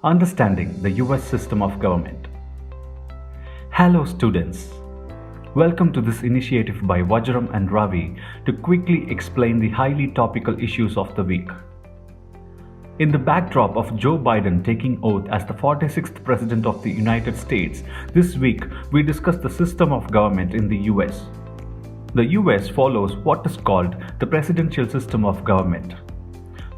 Understanding the US system of government. Hello students. Welcome to this initiative by Vajram and Ravi to quickly explain the highly topical issues of the week. In the backdrop of Joe Biden taking oath as the 46th President of the United States, this week we discuss the system of government in the US. The US follows what is called the presidential system of government.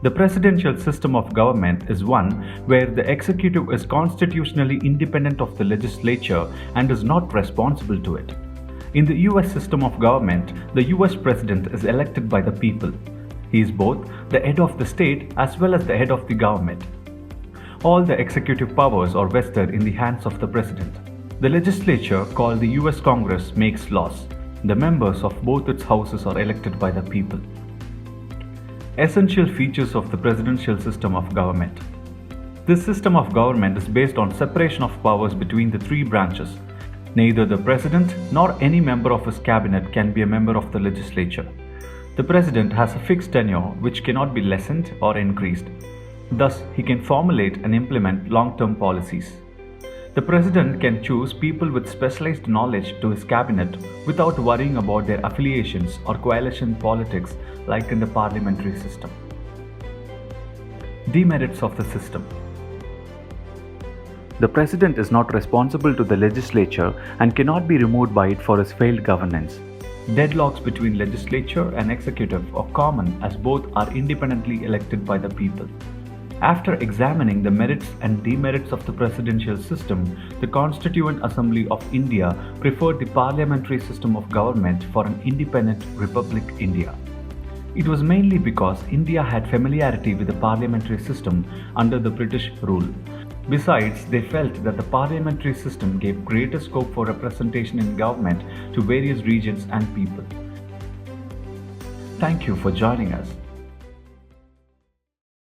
The presidential system of government is one where the executive is constitutionally independent of the legislature and is not responsible to it. In the US system of government, the US president is elected by the people. He is both the head of the state as well as the head of the government. All the executive powers are vested in the hands of the president. The legislature, called the US Congress, makes laws. The members of both its houses are elected by the people. Essential features of the presidential system of government. This system of government is based on separation of powers between the three branches. Neither the president nor any member of his cabinet can be a member of the legislature. The president has a fixed tenure which cannot be lessened or increased. Thus, he can formulate and implement long-term policies. The president can choose people with specialized knowledge to his cabinet without worrying about their affiliations or coalition politics like in the parliamentary system. Demerits of the system. The president is not responsible to the legislature and cannot be removed by it for his failed governance. Deadlocks between legislature and executive are common as both are independently elected by the people. After examining the merits and demerits of the presidential system, the Constituent Assembly of India preferred the parliamentary system of government for an independent Republic India. It was mainly because India had familiarity with the parliamentary system under the British rule. Besides, they felt that the parliamentary system gave greater scope for representation in government to various regions and people. Thank you for joining us.